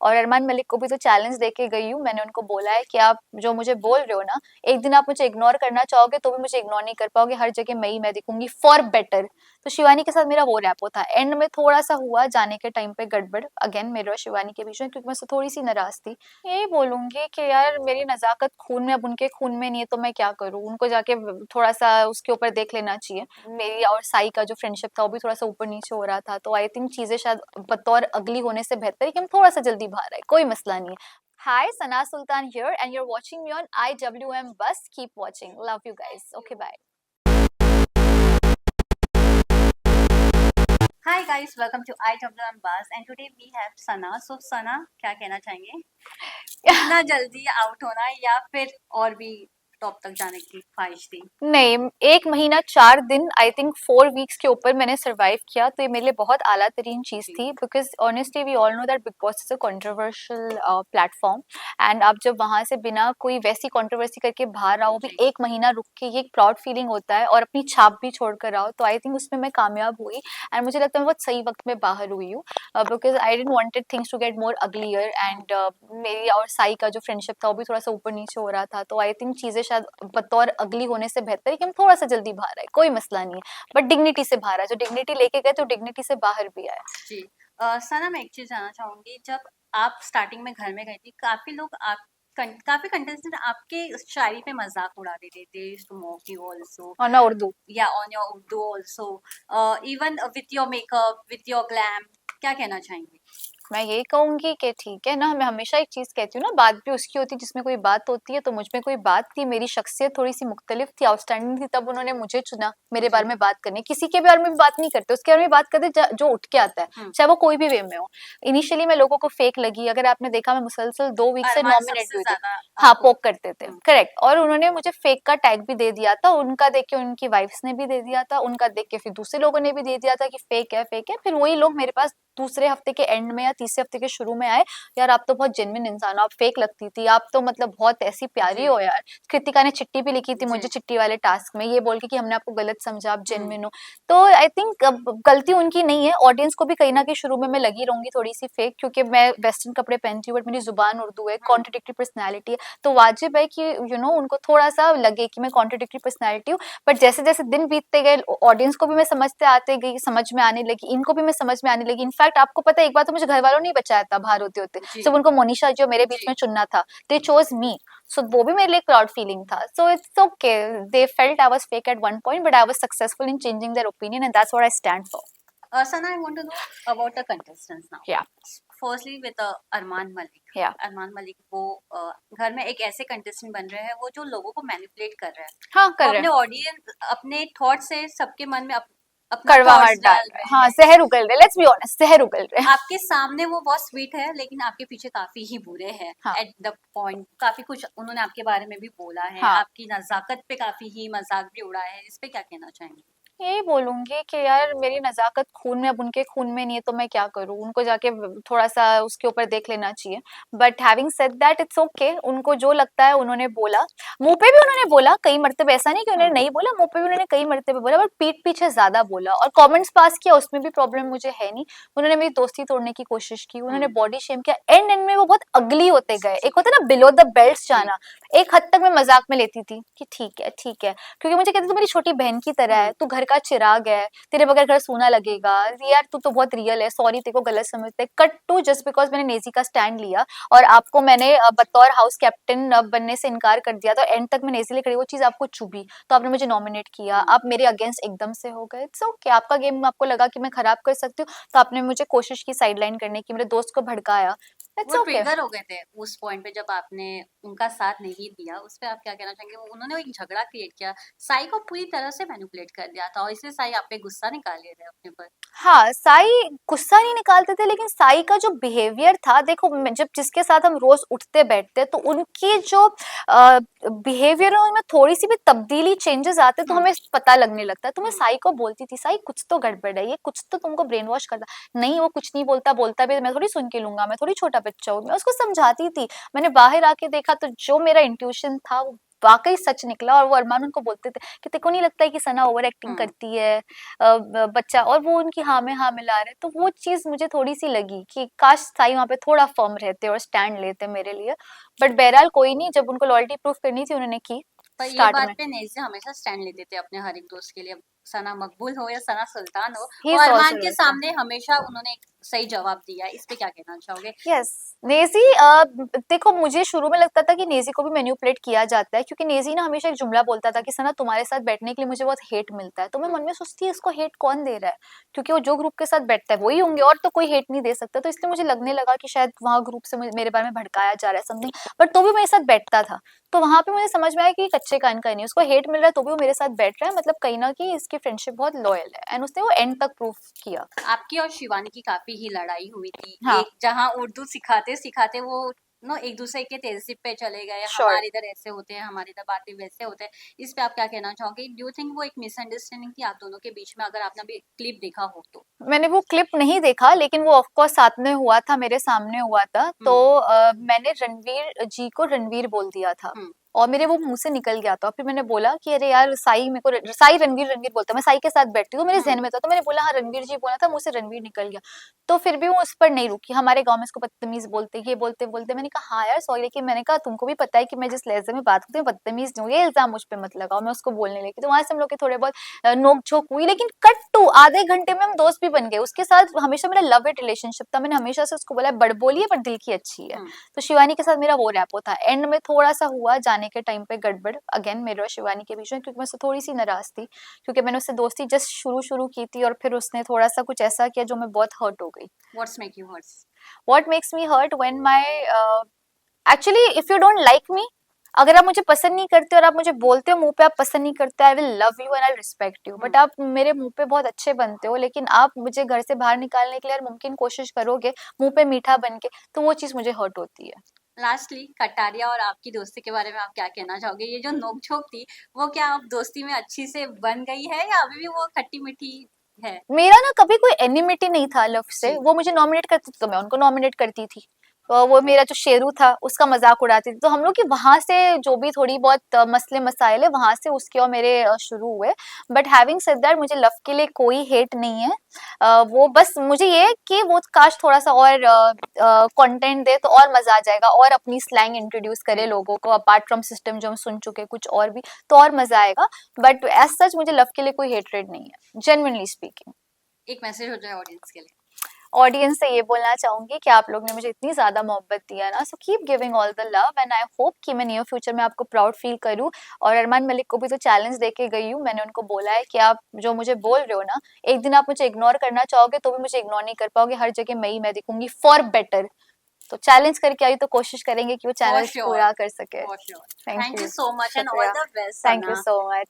और अरमान मलिक को भी तो चैलेंज देके गई हूँ। मैंने उनको बोला है कि आप जो मुझे बोल रहे हो ना, एक दिन आप मुझे इग्नोर करना चाहोगे तो भी मुझे इग्नोर नहीं कर पाओगे, हर जगह मैं दिखूंगी फॉर बेटर। तो शिवानी के साथ मेरा वो रैपो था, एंड में थोड़ा सा हुआ जाने के टाइम पे गड़बड़ अगेन मेरे और शिवानी के बीच में, क्योंकि मैं उससे थोड़ी सी नाराज थी। यही बोलूंगी कि यार मेरी नजाकत खून में, अब उनके खून में नहीं है तो मैं क्या करूँ, उनको जाके थोड़ा सा उसके ऊपर देख लेना चाहिए। मेरी और साई का जो फ्रेंडशिप था वो भी थोड़ा सा ऊपर नीचे हो रहा था, तो आई थिंक चीजें शायद बतौर अगली होने से बेहतर है कि हम थोड़ा सा जल्दी बाहर आए, कोई मसला नहीं है। Hi, Sana Sultan here, and you're watching me on IWM Bus. Keep watching. Love you guys. Okay, bye. Hi guys, welcome to IWM Buzz and today we have Sana. So Sana, क्या कहना चाहेंगे? इतना जल्दी out होना या फिर और भी टॉप तक जाने की ख्वाहिश थी? नहीं, 1 महीना 4 दिन, आई थिंक 4 वीक्स के ऊपर मैंने सर्वाइव किया, तो ये मेरे लिए बहुत आला तरीन चीज़ जी, थी, because honestly we all know that Bigg Boss is a controversial platform, and आप जब वहाँ से बिना कोई वैसी कंट्रोवर्सी करके बाहर आओ, भी जी, 1 महीना रुक के, ये एक प्राउड फीलिंग होता है, और अपनी छाप भी छोड़ कर आओ, तो आई थिंक उसमें मैं कामयाब हुई, एंड मुझे लगता है मैं बहुत सही वक़्त में बाहर हुई हूँ, because I didn't wanted things to get more uglier, and मेरी और साई का जो फ्रेंडशिप था वो भी थोड़ा-सा ऊपर-नीचे हो रहा था, तो आई थिंक चीज़ें शायद बतौर अगली होने से बेहतर है कि हम थोड़ा सा जल्दी बाहर आए, कोई मसला नहीं है, बट डिग्निटी से बाहर आए, जो डिग्निटी लेके गए तो डिग्निटी से बाहर भी आए। जी। सना मैं एक चीज़ जानना चाहूँगी, जब आप स्टार्टिंग में घर में गई थी, काफ़ी लोग आप काफ़ी कंटेस्टेंट आपके शायरी पे मज़ाक उड़ा देते थे, used to mock you also और ना उर्दू। या on your Urdu also, even with your makeup, with your glam, क्या कहना चाहेंगे? मैं यही कहूंगी कि ठीक है ना, मैं हमेशा एक चीज कहती हूँ ना, बात भी उसकी होती है जिसमें कोई बात होती है, तो मुझ में कोई बात थी, मेरी शख्सियत थोड़ी सी मुख्तलिफ थी, आउटस्टैंडिंग थी, तब उन्होंने मुझे चुना मेरे जी। बारे में बात करने। किसी के बारे में भी बात नहीं करते, उसके बारे में बात करते जो उठ के आता है, हुँ, चाहे वो कोई भी वे में हो। इनिशियली मैं लोगों को फेक लगी, अगर आपने देखा मैं मुसलसल 2 वीक से अरमान नॉमिनेट सबसे हुई थी। ज़्यादा हाँ, आपको पोक करते थे, हुँ, करेक्ट, और उन्होंने मुझे फेक का टैग भी दे दिया था, उनका देख के उनकी वाइफ्स ने भी दे दिया था, उनका देख के फिर दूसरे लोगों ने भी दे दिया था कि फेक है फेक है, फिर वही लोग मेरे पास दूसरे हफ्ते के एंड में या तीसरे हफ्ते के शुरू में आए, यार आप तो बहुत जेन्युइन इंसान हो, आप फेक लगती थी, आप तो मतलब बहुत ऐसी प्यारी जी, हो यार। कृतिका ने चिट्ठी भी लिखी थी मुझे, जी, चिट्ठी वाले टास्क में, ये बोल के कि हमने आपको गलत समझा, आप हुँ, जेन्युइन हो। तो आई थिंक गलती उनकी नहीं है, ऑडियंस को भी कहीं ना कहीं शुरू में मैं लगी रहूंगी थोड़ी सी फेक, क्योंकि मैं वेस्टर्न कपड़े पहनती हूँ बट मेरी जुबान उर्दू है, हुँ, कॉन्ट्रडिक्टरी पर्सनैलिटी है, तो वाजिब है कि उनको थोड़ा सा लगे कि मैं कॉन्ट्रडिक्टरी पर्सनैलिटी हूँ। बट जैसे जैसे दिन बीतते गए, ऑडियंस को भी मैं समझते आते गई, समझ में आने लगी, इनको भी मैं समझ में आने लगी। इनफैक्ट आपको पता है, एक बार तो मुझे घर वालों ने ही बचाया था बाहर होते होते, जी, जब उनको मोनिशा जो मेरे बीच जी। में चुनना था, दे चोज मी। सो वो भी मेरे लिए प्राउड फीलिंग था, so it's okay. They felt I was fake at one point, but I was successful in changing their opinion, and that's what I stand for. Sana, I want to know about the contestants now. या Firstly, with Armaan Malik. या अरमान मलिक वो घर में एक ऐसे contestant बन रहे हैं वो जो लोगों को मैनिपुलेट कर रहे हैं, हाँ, वो कर रहे अपने हैं, ऑडियंस अपने थॉट से सबके मन में अपना कड़वाहट थॉट्स डाल डाल रहे हैं, रहे हाँ, हैं। जहर उगल रहे, लेट्स बी ऑनेस्ट, जहर उगल रहे हैं। आपके सामने वो बहुत स्वीट है लेकिन आपके पीछे काफी ही बुरे हैं। हाँ एट द पॉइंट काफी कुछ उन्होंने आपके बारे में भी बोला है, हाँ, आपकी नजाकत पे काफी ही मजाक भी उड़ा है, इस पे क्या कहना चाहेंगे? यही बोलूंगी कि यार मेरी नजाकत खून में, अब उनके खून में नहीं है तो मैं क्या करूँ, उनको जाके थोड़ा सा उसके ऊपर देख लेना चाहिए। But having said that, it's okay, उनको जो लगता है उन्होंने बोला, मुंह पे भी उन्होंने बोला कई मरतबे, ऐसा नहीं कि उन्होंने हम्म, नहीं बोला, मुंह पे भी उन्होंने कई मरतबे बोला, बट पीठ पीछे ज्यादा बोला, और कमेंट्स पास किया उसमें भी प्रॉब्लम मुझे है नहीं। उन्होंने मेरी दोस्ती तोड़ने की कोशिश की, उन्होंने हम्म, बॉडी शेम किया, एंड एंड में वो बहुत अगली होते गए, जी, एक होता है ना बिलो द बेल्ट जी, जाना। एक हद तक मैं मजाक में लेती थी कि ठीक है ठीक है, क्योंकि मुझे कहते तू मेरी छोटी बहन की तरह है, हम्म, तू घर का चिराग है, तेरे बगैर घर सूना लगेगा, यार तू तो बहुत रियल है, सॉरी तेरे को गलत समझते, कट टू जस्ट बिकॉज मैंने नेजी का स्टैंड लिया, और आपको मैंने बतौर हाउस कैप्टन बनने से इनकार कर दिया, तो एंड तक मैं नेजी लिए खड़ी, वो चीज आपको चुभी, तो आपने मुझे नॉमिनेट किया, हम्म। आप मेरे अगेंस्ट एकदम से हो गए। इट्स ओके, आपका गेम आपको लगा कि मैं खराब कर सकती हूँ, तो आपने मुझे कोशिश की साइडलाइन करने की, मेरे दोस्त को भड़काया। इट्स वो ओके। ट्रिगर हो गए थे उस पॉइंट पे जब आपने उनका साथ नहीं दिया, उस पे आप क्या कहना चाहेंगे? उन्होंने एक झगड़ा क्रिएट किया, साई को पूरी तरह से मैनिपुलेट कर दिया था और इसलिए साई आप पे गुस्सा निकाल ले रहे अपने पर। हाँ, साई गुस्सा नहीं निकालते थे, लेकिन साई का जो बिहेवियर था, देखो जब जिसके साथ हम रोज उठते बैठते, तो उनकी जो बिहेवियर है उनमें थोड़ी सी भी तब्दीली, चेंजेस आते तो हम्म, हमें पता लगने लगता है। तो मैं हम्म, साई को बोलती थी, साई कुछ तो गड़बड़ है, ये कुछ तो तुमको ब्रेन वॉश करता, नहीं वो कुछ नहीं बोलता, बोलता भी मैं थोड़ी सुन के लूंगा, मैं थोड़ी छोटा बच्चा हूँ, मैं उसको समझाती थी। मैंने बाहर आके देखा तो जो मेरा इंट्यूशन था वो वाकई सच निकला। और वो अरमान उनको बोलते थे कि तेको नहीं लगता है कि सना ओवर एक्टिंग हम्म। करती है, बच्चा, और वो उनकी हाँ में हाँ मिला रहे। तो वो चीज मुझे थोड़ी सी लगी कि काश साई वहां पे थोड़ा फर्म रहते और स्टैंड लेते मेरे लिए। बट बहरहाल कोई नहीं, जब उनको लॉयल्टी प्रूफ करनी थी उन्होंने की पर ये स्टार्ट बात में। पे नेजी हमेशा स्टैंड लेते थे अपने हर एक दोस्त के लिए, सना मकबूल हो या सना सुल्तान हो, ही वो इज अरमान ऑल्सो के वैसा। सामने हमेशा उन्होंने एक सही जवाब दिया है। इस पे क्या कहना चाहोगे? यस। नेजी, देखो मुझे शुरू में लगता था कि नेजी को भी मैनिपुलेट किया जाता है, क्योंकि नेजी ना हमेशा एक जुमला बोलता था कि सना तुम्हारे साथ बैठने के लिए मुझे बहुत हेट मिलता है। तो मैं हम्म। मन में सोचती है इसको हेट कौन दे रहा है, क्योंकि वो जो ग्रुप के साथ बैठता है वही होंगे, और तो कोई हेट नहीं दे सकता। तो इसलिए मुझे लगने लगा कि शायद वहाँ ग्रुप से मेरे बारे में भड़काया जा रहा है समथिंग। बट तो भी मेरे साथ बैठता था। तो वहां पे मुझे समझ में आया कि ये कच्चे कान का नहीं, उसको हेट मिल रहा है तो भी वो मेरे साथ बैठ रहा है, मतलब कहीं ना कहीं इसकी फ्रेंडशिप बहुत लॉयल है, एंड उसने वो एंड तक प्रूफ किया। आपकी और शिवानी की काफी ही लड़ाई हुई थी, हाँ। एक जहां उर्दू सिखाते सिखाते वो नो एक दूसरे के तहजीब पे चले गए, श्योर। हमारे इधर ऐसे होते हैं, हमारे इधर बातें वैसे होते हैं। इस पे आप क्या कहना चाहोगे? डू यू थिंक वो एक मिसअंडरस्टैंडिंग थी आप दोनों के बीच में, अगर आपने अभी क्लिप देखा हो तो? मैंने वो क्लिप नहीं देखा, लेकिन वो ऑफ कोर्स साथ में हुआ था, मेरे सामने हुआ था। तो हम्म। मैंने रणवीर जी को रणवीर बोल दिया था, हम्म। और मेरे वो मुंह से निकल गया था। फिर मैंने बोला कि अरे यार साई, मेरे को साई रणवीर रणवीर बोलता है, मैं साई के साथ बैठती हूँ, मेरे हम्म। जहन में था। तो मैंने बोला हाँ रणवीर जी बोला था, मुंह से रणवीर निकल गया। तो फिर भी वो उस पर नहीं रुकी, हमारे गाँव में इसको बदतमीज बोलते, ये बोलते बोलते मैंने कहा हाँ यार सॉरी, लेकिन मैंने कहा तुमको भी पता है कि मैं जिस लहजे में बात करती हूँ बदतमीज नहीं हूँ, ये इल्जाम मुझ पे मत लगाओ। मैं उसको बोलने लगी, तो वहां से हम लोग के थोड़े बहुत नोक झोंक हुई, लेकिन कट टू आधे घंटे में हम दोस्त भी बन गए। उसके साथ हमेशा मेरा लव इट रिलेशनशिप था, मैंने हमेशा से उसको बोला बड़बोली है पर दिल की अच्छी है। हम्म। तो शिवानी के साथ मेरा वो रैपो था। एंड में थोड़ा सा हुआ जाने के टाइम पे गड़बड़ अगेन मेरे और शिवानी के बीच में, क्योंकि मैं उससे थोड़ी सी नाराज थी, क्योंकि मैंने उससे दोस्ती जस्ट शुरू शुरू की थी, और फिर उसने थोड़ा सा कुछ ऐसा किया जो मैं बहुत हर्ट हो गई। What's make you hurts? What makes me hurt when my, actually if you don't like me, अगर आप मुझे पसंद नहीं करते और आप मुझे बोलते हो मुंह पे आप पसंद नहीं करते, I will love you and I respect you. But hmm. आप मेरे मुंह पे बहुत अच्छे बनते हो, लेकिन आप मुझे घर से बाहर निकालने के लिए हर मुमकिन कोशिश करोगे मुंह पे मीठा बन के, तो वो चीज मुझे हर्ट होती है। लास्टली कटारिया और आपकी दोस्ती के बारे में आप क्या कहना चाहोगे? ये जो नोक-झोंक थी, वो क्या अब दोस्ती में अच्छी से बन गई है या अभी भी वो खट्टी-मीठी है? मेरा ना कभी कोई एनिमिटी नहीं था लव से। जी। वो मुझे नॉमिनेट करती थी तो मैं उनको नॉमिनेट करती थी। वो मेरा जो शेरू था उसका मजाक उड़ाती थी। तो हम लोग की वहां से जो भी थोड़ी बहुत मसले मसाइल है वहां से उसके और मेरे शुरू हुए। बट हैविंग सेड दैट, मुझे लव के लिए कोई हेट नहीं है। वो बस मुझे ये है कि वो काश थोड़ा सा और कंटेंट दे तो और मजा आ जाएगा, और अपनी स्लैंग इंट्रोड्यूस करे लोगों को अपार्ट फ्रॉम सिस्टम जो हम सुन चुके कुछ और भी, तो और मजा आएगा। बट एज सच मुझे लव के लिए कोई हेटरेड नहीं है, जेन्युइनली स्पीकिंग। एक मैसेज हो जाए ऑडियंस के लिए। ऑडियंस से ये बोलना चाहूंगी कि आप लोग ने मुझे इतनी ज्यादा मोहब्बत दिया ना, so keep giving all the love, and I hope कि मैं नियर फ्यूचर में आपको प्राउड फील करूं। और अरमान मलिक को भी तो चैलेंज देके गई हूँ, मैंने उनको बोला है कि आप जो मुझे बोल रहे हो ना, एक दिन आप मुझे इग्नोर करना चाहोगे तो भी मुझे इग्नोर नहीं कर पाओगे, हर जगह मैं दिखूंगी फॉर बेटर। तो चैलेंज करके आई तो कोशिश करेंगे कि वो फॉर चैलेंज श्योर, पूरा कर सके। For sure. Thank thank you you. So much and all शुक्रिया। The best thank you Sana. So much.